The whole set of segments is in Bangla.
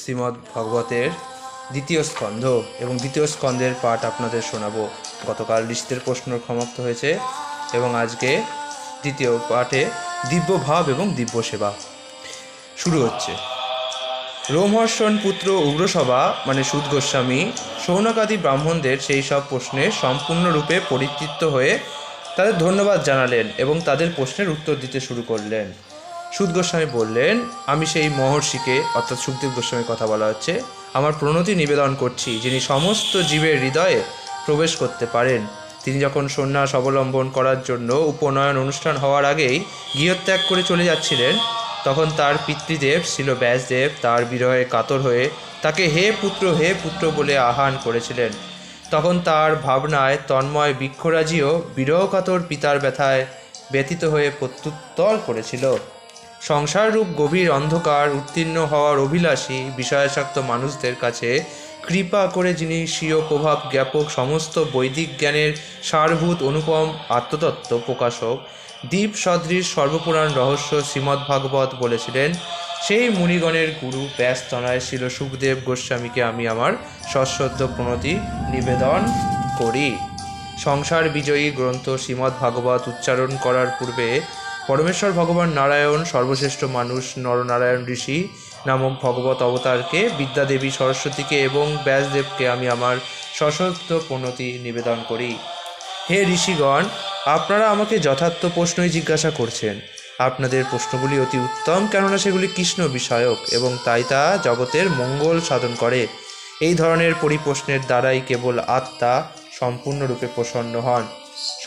শ্রীমদ্ ভাগবতের দ্বিতীয় স্কন্ধ এবং দ্বিতীয় স্কন্ধের পাঠ আপনাদের শোনাবো। গতকাল ঋষিদের প্রশ্ন সমাপ্ত হয়েছে এবং আজকে দ্বিতীয় পাঠে দিব্য ভাব এবং দিব্য সেবা শুরু হচ্ছে। রোমহর্ষণ পুত্র উগ্রসভা মানে সুদ গোস্বামী শৌনকাদি ব্রাহ্মণদের সেই সব প্রশ্নে সম্পূর্ণরূপে পরিতৃপ্ত হয়ে তাদের ধন্যবাদ জানালেন এবং তাদের প্রশ্নের উত্তর দিতে শুরু করলেন। সুদ গোস্বামী বললেন, আমি সেই মহর্ষিকে, অর্থাৎ সুখদেব গোস্বামীর কথা বলা হচ্ছে, আমার প্রণতি নিবেদন করছি, যিনি সমস্ত জীবের হৃদয়ে প্রবেশ করতে পারেন। তিনি যখন সন্ন্যাস অবলম্বন করার জন্য উপনয়ন অনুষ্ঠান হওয়ার আগেই গৃহত্যাগ করে চলে যাচ্ছিলেন, তখন তার পিতৃদেব ছিল ব্যাসদেব তার বিরহে কাতর হয়ে তাকে হে পুত্র বলে আহ্বান করেছিলেন। তখন তার ভাবনায় তন্ময় বৃক্ষরাজিও বিরহকাতর পিতার ব্যথায় ব্যথিত হয়ে প্রত্যুত্তর করেছিল। সংসাররূপ গভীর অন্ধকার উত্তীর্ণ হওয়ার অভিলাষী বিষয়াসক্ত মানুষদের কাছে কৃপা করে যিনি স্বীয় প্রভাব জ্ঞাপক সমস্ত বৈদিক জ্ঞানের সারভূত অনুপম আত্মতত্ত্ব প্রকাশক দ্বীপ সদৃশ সর্বপুরাণ রহস্য শ্রীমদ্ভাগবত বলেছিলেন, সেই মুনিগণের গুরু ব্যাস তনয় ছিল সুখদেব গোস্বামীকে আমি আমার সশ্রদ্ধ প্রণতি নিবেদন করি। সংসার বিজয়ী গ্রন্থ শ্রীমদ্ভাগবত উচ্চারণ করার পূর্বে পরমেশ্বর ভগবান নারায়ণ সর্বশ্রেষ্ঠ মানুষ নরনারায়ণ ঋষি নামক ভগবত অবতারকে, বিদ্যাদেবী সরস্বতীকে এবং ব্যাসদেবকে আমি আমার সশ্রদ্ধ প্রণতি নিবেদন করি। হে ঋষিগণ, আপনারা আমাকে যথার্থ প্রশ্নই জিজ্ঞাসা করছেন। আপনাদের প্রশ্নগুলি অতি উত্তম, কেননা সেগুলি কৃষ্ণ বিষয়ক এবং তাই তা জগতের মঙ্গল সাধন করে। এই ধরনের পরিপ্রশ্নের দ্বারাই কেবল আত্মা সম্পূর্ণরূপে প্রসন্ন হন।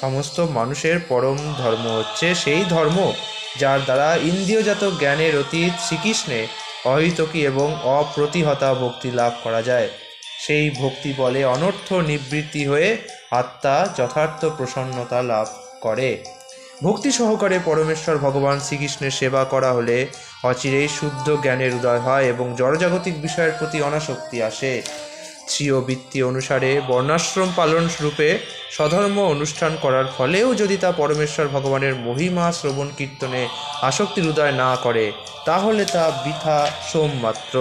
সমস্ত মানুষের পরম ধর্ম হচ্ছে সেই ধর্ম যার দ্বারা ইন্দ্রিয়জাত জ্ঞানের অতীত শ্রীকৃষ্ণে অহিতকী এবং অপ্রতিহতা ভক্তি লাভ করা যায়। সেই ভক্তি বলে অনর্থ নিবৃত্তি হয়ে আত্মা যথার্থ প্রসন্নতা লাভ করে। ভক্তি সহকারে পরমেশ্বর ভগবান শ্রীকৃষ্ণের সেবা করা হলে অচিরেই শুদ্ধ জ্ঞানের উদয় হয় এবং জড়জাগতিক বিষয়ের প্রতি অনাসক্তি আসে। স্বীয় বৃত্তি অনুসারে বর্ণাশ্রম পালন রূপে স্বধর্ম অনুষ্ঠান করার ফলেও যদি তা পরমেশ্বর ভগবানের মহিমা শ্রবণ কীর্তনে আসক্তির উদয় না করে, তাহলে তা বৃথা সোম মাত্র।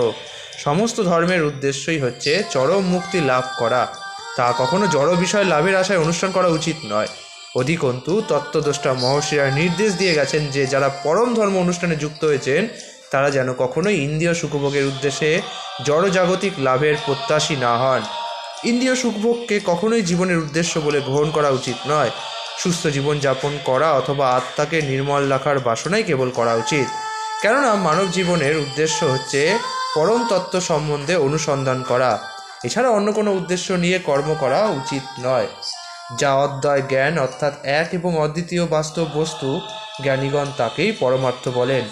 সমস্ত ধর্মের উদ্দেশ্যই হচ্ছে চরম মুক্তি লাভ করা, তা কখনো জড় বিষয় লাভের আশায় অনুষ্ঠান করা উচিত নয়। অধিকন্তু তত্ত্বদ্রষ্টা মহর্ষিরা নির্দেশ দিয়ে গেছেন যে যারা পরম ধর্ম অনুষ্ঠানে যুক্ত হয়েছেন তারা যেন কখনোই ইন্দ্রিয় সুখভোগের উদ্দেশ্যে জড়জাগতিক লাভের প্রত্যাশী না হন। ইন্দ্রিয় সুখভোগকে কখনোই জীবনের উদ্দেশ্য বলে গ্রহণ করা উচিত নয়। সুস্থ জীবন যাপন করা অথবা আত্মাকে নির্মল রাখার বাসনাই কেবল করা উচিত, কেননা মানব জীবনের উদ্দেশ্য হচ্ছে পরম তত্ত্ব সম্বন্ধে অনুসন্ধান করা। এছাড়া অন্য কোনো উদ্দেশ্য নিয়ে কর্ম করা উচিত নয়। যা অদ্বয় জ্ঞান অর্থাৎ এক এবং অদ্বিতীয় বাস্তব বস্তু, জ্ঞানীগণ তাকেই পরমার্থ বলেন।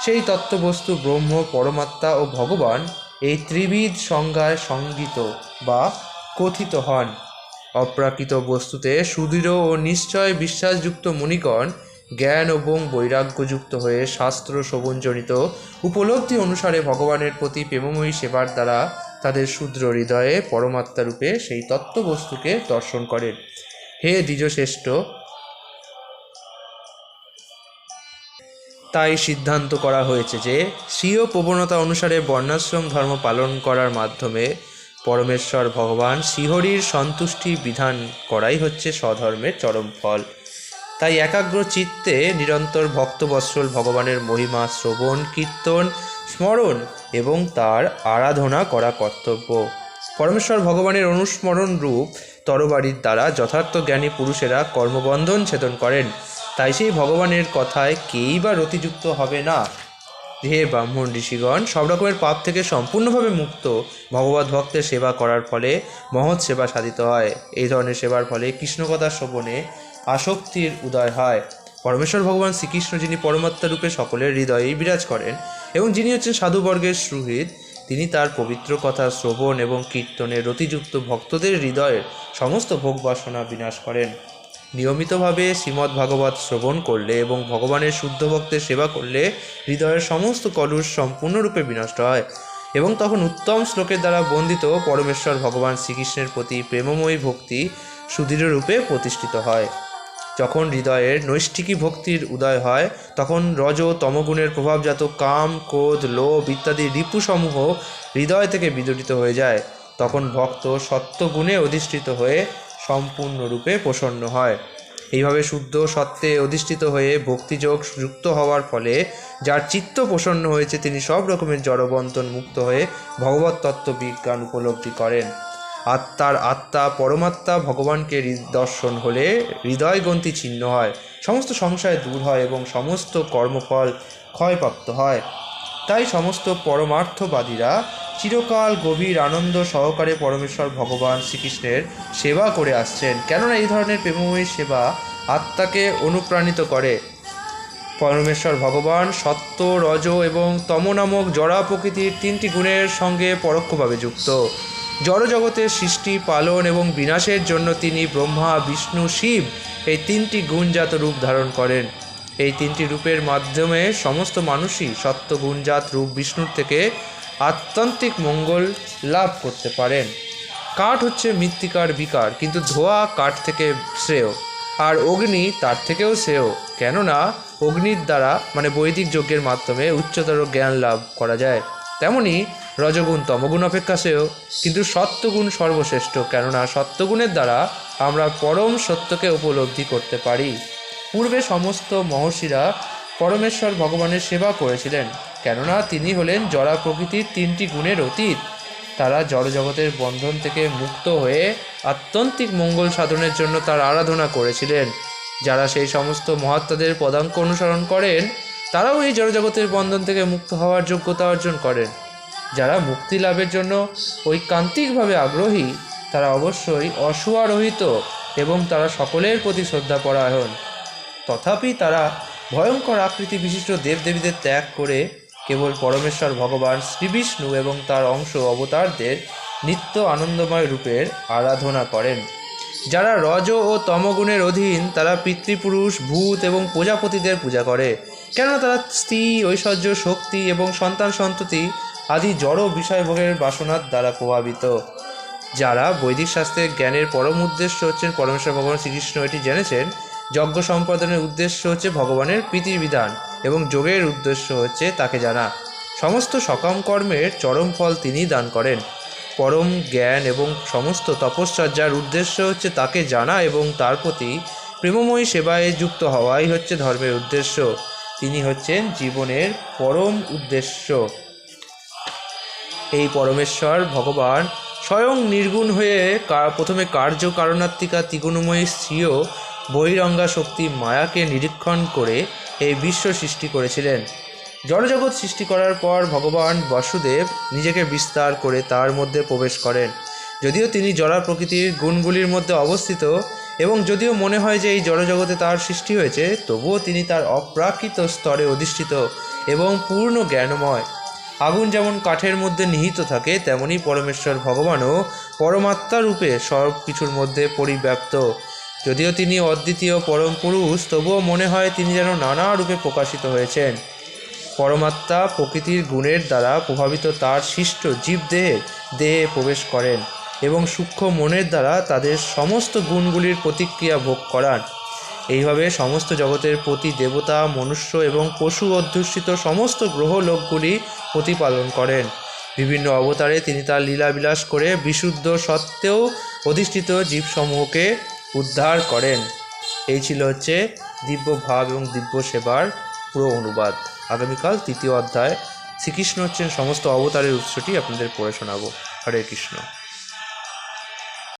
সেই তত্ত্ববস্তু ব্রহ্ম, পরমাত্মা ও ভগবান এই ত্রিবিধ সংজ্ঞায় সংগীত বা কথিত হন। অপ্রাকৃত বস্তুতে সুদৃঢ় ও নিশ্চয় বিশ্বাসযুক্ত মুনিগণ জ্ঞান এবং বৈরাগ্যযুক্ত হয়ে শাস্ত্র শ্রবণজনিত উপলব্ধি অনুসারে ভগবানের প্রতি প্রেমময়ী সেবার দ্বারা তাদের ক্ষুদ্র হৃদয়ে পরমাত্মারূপে সেই তত্ত্ববস্তুকে দর্শন করেন। হে দ্বিজশ্রেষ্ঠ, তাই সিদ্ধান্ত করা হয়েছে যে স্বীয় প্রবণতা অনুসারে বর্ণাশ্রম ধর্ম পালন করার মাধ্যমে পরমেশ্বর ভগবান শ্রীহরির সন্তুষ্টি বিধান করাই হচ্ছে স্বধর্মের চরম ফল। তাই একাগ্র চিত্তে নিরন্তর ভক্তবৎসল ভগবানের মহিমা শ্রবণ, কীর্তন, স্মরণ এবং তার আরাধনা করা কর্তব্য। পরমেশ্বর ভগবানের অনুস্মরণ রূপ তরবারির দ্বারা যথার্থ জ্ঞানী পুরুষেরা কর্মবন্ধন ছেদন করেন। তাই সেই ভগবানের কথায় কেই বা রতিযুক্ত হবে না। হে ব্রাহ্মণ ঋষিগণ, সব রকমের পাপ থেকে সম্পূর্ণভাবে মুক্ত ভগবত ভক্তের সেবা করার ফলে মহৎ সেবা সাধিত হয়। এই ধরনের সেবার ফলে কৃষ্ণকথা শ্রবণে আসক্তির উদয় হয়। পরমেশ্বর ভগবান শ্রীকৃষ্ণ, যিনি পরমাত্মা রূপে সকলের হৃদয়েই বিরাজ করেন এবং যিনি হচ্ছেন সাধুবর্গের সুহৃদ, তিনি তার পবিত্র কথা শ্রবণ এবং কীর্তনে রতিযুক্ত ভক্তদের হৃদয়ের সমস্ত ভোগ বাসনা বিনাশ করেন। নিয়মিতভাবে শ্রীমদ্ ভাগবত শ্রবণ করলে এবং ভগবানের শুদ্ধ ভক্তের সেবা করলে হৃদয়ের সমস্ত কলুষ সম্পূর্ণরূপে বিনষ্ট হয় এবং তখন উত্তম শ্লোকের দ্বারা বন্দিত পরমেশ্বর ভগবান শ্রীকৃষ্ণের প্রতি প্রেমময়ী ভক্তি সুদৃঢ় রূপে প্রতিষ্ঠিত হয়। যখন হৃদয়ের নৈষ্ঠিকী ভক্তির উদয় হয় তখন রজ তমগুণের প্রভাবজাত কাম, ক্রোধ, লোভ ইত্যাদি রিপুসমূহ হৃদয় থেকে বিদরিত হয়ে যায়। তখন ভক্ত সত্ত্বগুণে অধিষ্ঠিত হয়ে সম্পূর্ণরূপে প্রসন্ন হয়। এইভাবে শুদ্ধ সত্ত্বে অধিষ্ঠিত হয়ে ভক্তিযোগ যুক্ত হওয়ার ফলে যার চিত্ত প্রসন্ন হয়েছে তিনি সব রকমের জড়বন্ধন মুক্ত হয়ে ভগবত তত্ত্ব বিজ্ঞান উপলব্ধি করেন। আত্মার আত্মা পরমাত্মা ভগবানকে দর্শন হলে হৃদয়গ্রন্থি ছিন্ন হয়, সমস্ত সংশয় দূর হয় এবং সমস্ত কর্মফল ক্ষয়প্রাপ্ত হয়। তাই সমস্ত পরমার্থবাদীরা চিরকাল গভীর আনন্দ সহকারে পরমেশ্বর ভগবান শ্রীকৃষ্ণের সেবা করে আসছেন, কেননা এই ধরনের প্রেমময়ী সেবা আত্মাকে অনুপ্রাণিত করে। পরমেশ্বর ভগবান সত্য, রজ এবং তম নামক জড়া প্রকৃতির 3টি গুণের সঙ্গে পরোক্ষভাবে যুক্ত। জড়জগতের সৃষ্টি, পালন এবং বিনাশের জন্য তিনি ব্রহ্মা, বিষ্ণু, শিব এই 3টি গুণজাত রূপ ধারণ করেন। এই 3টি রূপের মাধ্যমে সমস্ত মানুষই সত্যগুণজাত রূপ বিষ্ণুর থেকে আত্যন্তিক মঙ্গল লাভ করতে পারেন। কাঠ হচ্ছে মৃত্তিকার বিকার, কিন্তু ধোঁয়া কাঠ থেকে শ্রেয়, আর অগ্নি তার থেকেও শ্রেয়, কেননা অগ্নির দ্বারা বৈদিক যজ্ঞের মাধ্যমে উচ্চতর জ্ঞান লাভ করা যায়। তেমনি রজগুণ তমগুণ অপেক্ষা শ্রেয়, কিন্তু সত্যগুণ সর্বশ্রেষ্ঠ, কেননা সত্যগুণের দ্বারা আমরা পরম সত্যকে উপলব্ধি করতে পারি। পূর্বে সমস্ত মহর্ষিরা পরমেশ্বর ভগবানের সেবা করেছিলেন, কেননা তিনি হলেন জড়া প্রকৃতির 3টি গুণের অতীত। তারা জড়জগতের বন্ধন থেকে মুক্ত হয়ে আত্যন্তিক মঙ্গল সাধনের জন্য তার আরাধনা করেছিলেন। যারা সেই সমস্ত মহাত্মাদের পদাঙ্ক অনুসরণ করেন তারাও এই জড়জগতের বন্ধন থেকে মুক্ত হওয়ার যোগ্যতা অর্জন করেন। যারা মুক্তি লাভের জন্য ঐকান্তিকভাবে আগ্রহী তারা অবশ্যই অসুয়ারোহিত এবং তারা সকলের প্রতি শ্রদ্ধাপরায়ণ। তথাপি তারা ভয়ঙ্কর আকৃতি বিশিষ্ট দেবদেবীদের ত্যাগ করে কেবল পরমেশ্বর ভগবান শ্রীবিষ্ণু এবং তার অংশ অবতারদের নিত্য আনন্দময় রূপের আরাধনা করেন। যারা রজ ও তমগুণের অধীন তারা পিতৃপুরুষ, ভূত এবং প্রজাপতিদের পূজা করে, কেননা তারা স্ত্রী, ঐশ্বর্য, শক্তি এবং সন্তান সন্ততি আদি জড় বিষয়ভোগের বাসনার দ্বারা প্রভাবিত। যারা বৈদিক শাস্ত্রের জ্ঞানের পরম উদ্দেশ্য হচ্ছেন পরমেশ্বর ভগবান শ্রীকৃষ্ণ এটি জেনেছেন, যজ্ঞ সম্পাদনের উদ্দেশ্য হচ্ছে ভগবানের প্রীতিবিধান এবং যোগের উদ্দেশ্য হচ্ছে তাকে জানা। সমস্ত সকাম কর্মের চরম ফল তিনিই দান করেন। পরম জ্ঞান এবং সমস্ত তপশ্চর্যার উদ্দেশ্য হচ্ছে তাকে জানা এবং তার প্রতি প্রেমময়ী সেবায় যুক্ত হওয়াই হচ্ছে ধর্মের উদ্দেশ্য। তিনি হচ্ছেন জীবনের পরম উদ্দেশ্য। এই পরমেশ্বর ভগবান স্বয়ং নির্গুণ হয়ে প্রথমে কার্য কারণাত্মিকা ত্রিগুণময়ী স্ত্রীয় বহিরঙ্গা শক্তি মায়াকে নিরীক্ষণ করে এই বিশ্ব সৃষ্টি করেছিলেন। জড়জগৎ সৃষ্টি করার পর ভগবান বাসুদেব নিজেকে বিস্তার করে তার মধ্যে প্রবেশ করেন। যদিও তিনি জড়া প্রকৃতির গুণগুলির মধ্যে অবস্থিত এবং যদিও মনে হয় যে এই জড়জগতে তার সৃষ্টি হয়েছে, তবুও তিনি তার অপ্রাকৃত স্তরে অধিষ্ঠিত এবং পূর্ণ জ্ঞানময়। আগুন যেমন কাঠের মধ্যে নিহিত থাকে, তেমনি পরমেশ্বর ভগবানও পরমাত্মা রূপে সব কিছুর মধ্যে পরিব্যাপ্ত। যদিও তিনি অদ্বিতীয় পরম পুরুষ, তবুও মনে হয় তিনি যেন নানা রূপে প্রকাশিত হয়েছেন। পরমাত্মা প্রকৃতির গুণের দ্বারা প্রভাবিত তার সৃষ্ট জীবদেহে প্রবেশ করেন এবং সূক্ষ্ম মনের দ্বারা তাদের সমস্ত গুণগুলির প্রতিক্রিয়া ভোগ করান। এইভাবে সমস্ত জগতের প্রতি দেবতা, মনুষ্য এবং পশু অধ্যুষিত সমস্ত গ্রহ লোকগুলি প্রতিপালন করেন। বিভিন্ন অবতারে তিনি তার লীলাবিলাস করে বিশুদ্ধ সত্ত্বেও অধিষ্ঠিত জীবসমূহকে উদ্ধার করেন। এই ছিল দিব্য ভাব এবং দিব্য সেবার পুরো অনুবাদ। আগামীকাল 3য় অধ্যায় শ্রীকৃষ্ণ হচ্ছেন সমস্ত অবতারের উৎসটি আপনাদের পড়ে শোনাবো। হরে কৃষ্ণ।